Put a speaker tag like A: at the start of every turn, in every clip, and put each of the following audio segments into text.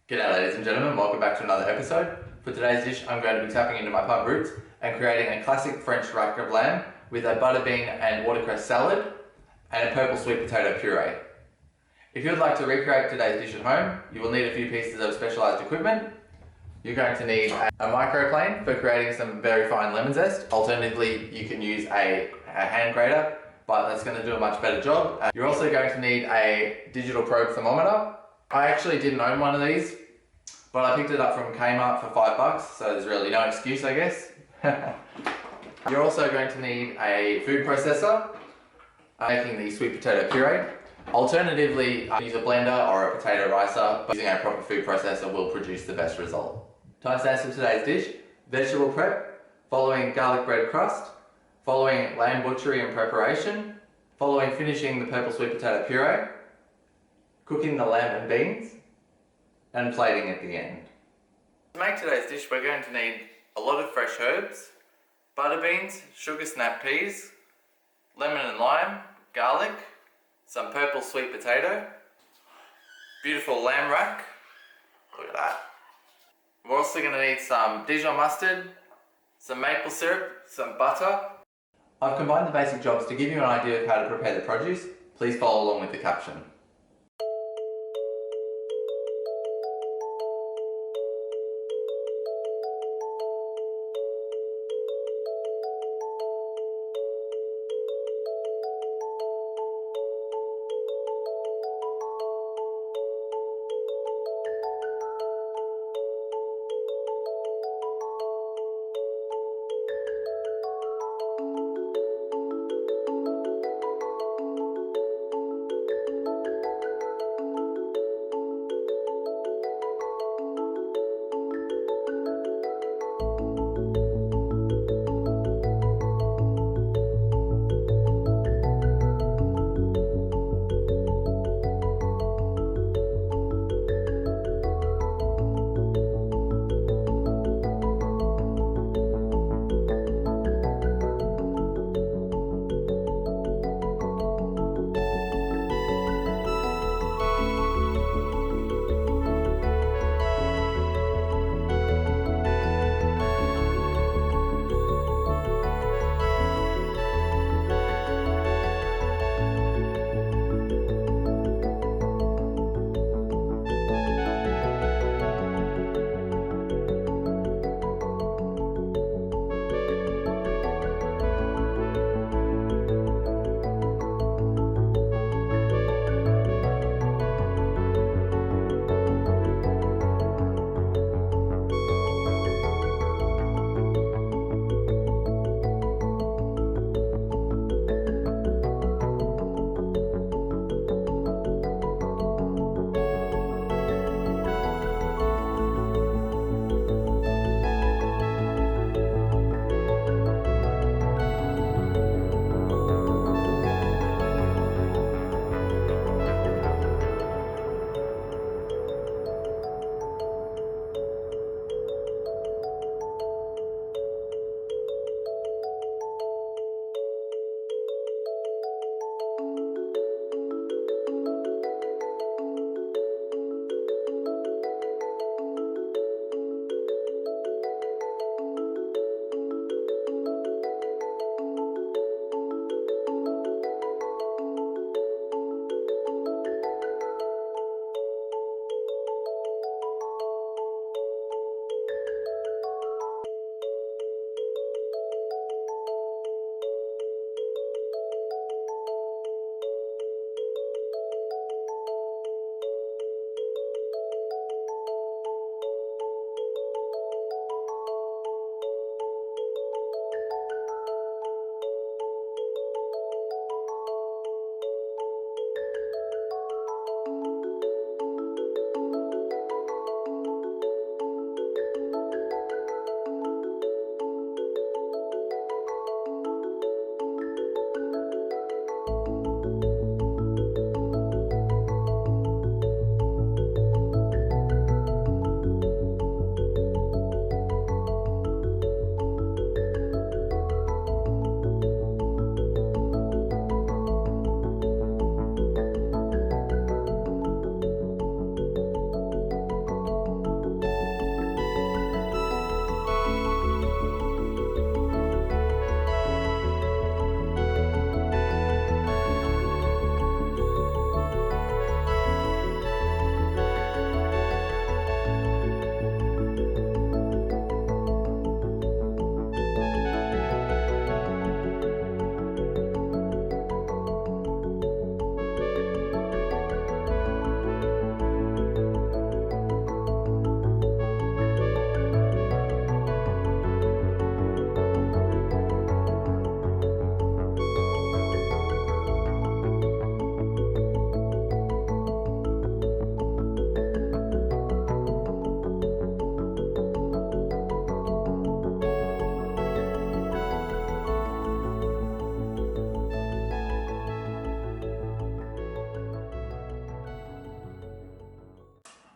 A: G'day ladies and gentlemen, welcome back to another episode. For today's dish I'm going to be tapping into my pub roots and creating a classic French rack of lamb with a butter bean and watercress salad and a purple sweet potato puree. If you would like to recreate today's dish at home, you will need a few pieces of specialised equipment. You're going to need a microplane for creating some very fine lemon zest. Alternatively, you can use a hand grater, but that's going to do a much better job. You're also going to need a digital probe thermometer. I actually didn't own one of these, but I picked it up from Kmart for $5, so there's really no excuse, I guess. You're also going to need a food processor, making the sweet potato puree. Alternatively, use a blender or a potato ricer, but using a proper food processor will produce the best result. Timestamps for today's dish: vegetable prep, following garlic bread crust, following lamb butchery and preparation, following finishing the purple sweet potato puree, cooking the lamb and beans, and plating at the end. To make today's dish, we're going to need a lot of fresh herbs, butter beans, sugar snap peas, lemon and lime, garlic, some purple sweet potato, beautiful lamb rack, look at that. We're also going to need some Dijon mustard, some maple syrup, some butter. I've combined the basic jobs to give you an idea of how to prepare the produce. Please follow along with the caption.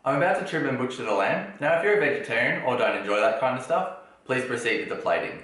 A: I'm about to trim and butcher the lamb. Now if you're a vegetarian or don't enjoy that kind of stuff, please proceed with the plating.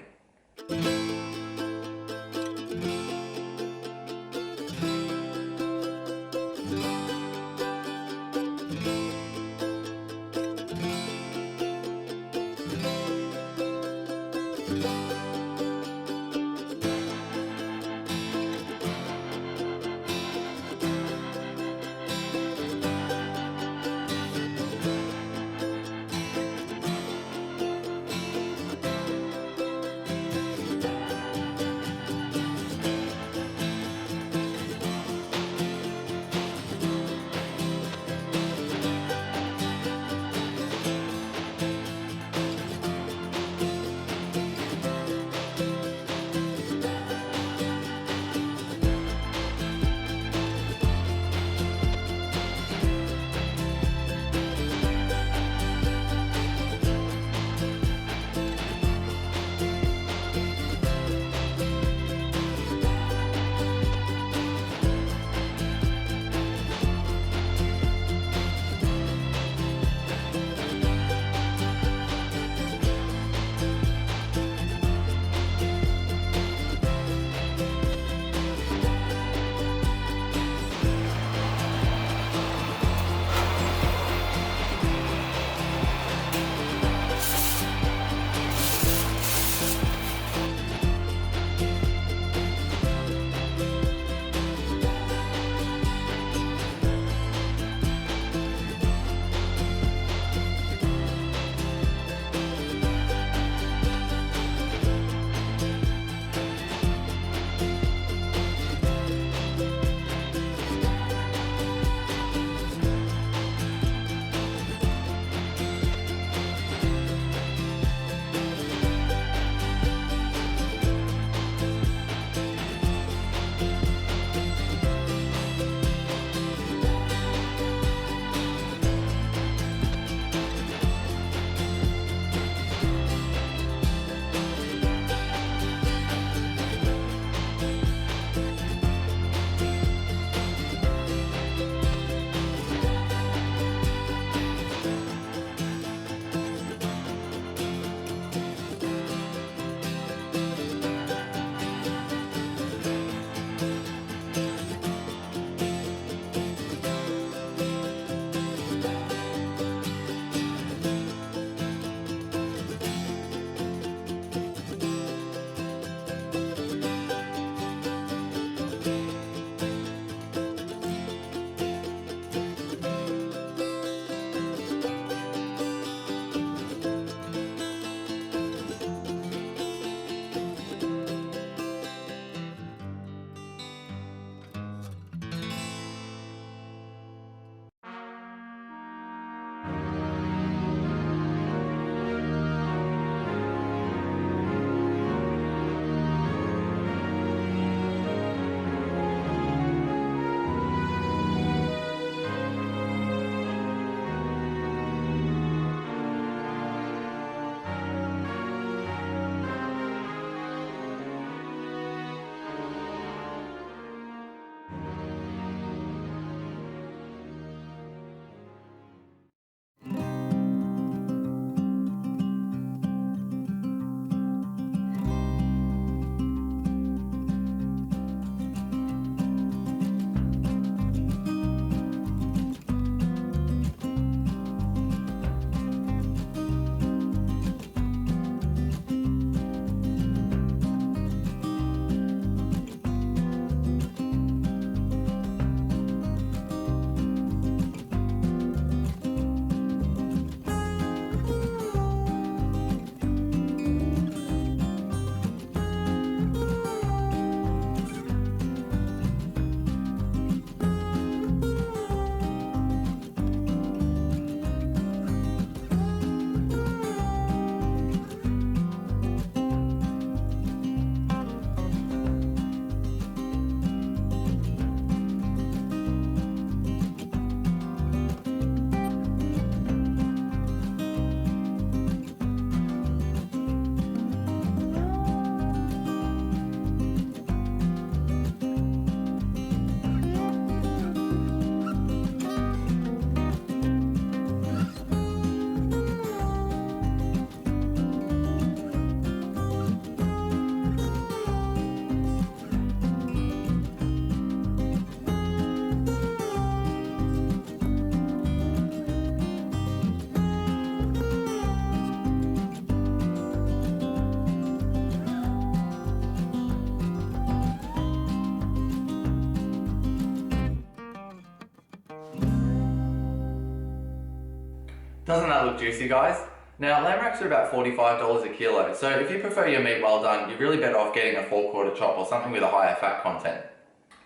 A: Doesn't that look juicy, guys? Now, lamb racks are about $45 a kilo, so if you prefer your meat well done, you're really better off getting a 4/4 chop or something with a higher fat content.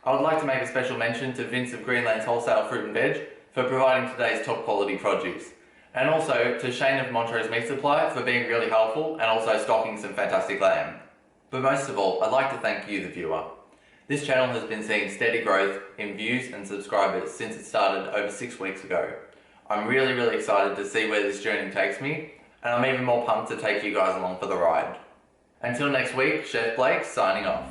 A: I would like to make a special mention to Vince of Greenland's Wholesale Fruit and Veg for providing today's top quality produce. And also to Shane of Montrose Meat Supply for being really helpful and also stocking some fantastic lamb. But most of all, I'd like to thank you, the viewer. This channel has been seeing steady growth in views and subscribers since it started over 6 weeks ago. I'm really excited to see where this journey takes me, and I'm even more pumped to take you guys along for the ride. Until next week, Chef Blake signing off.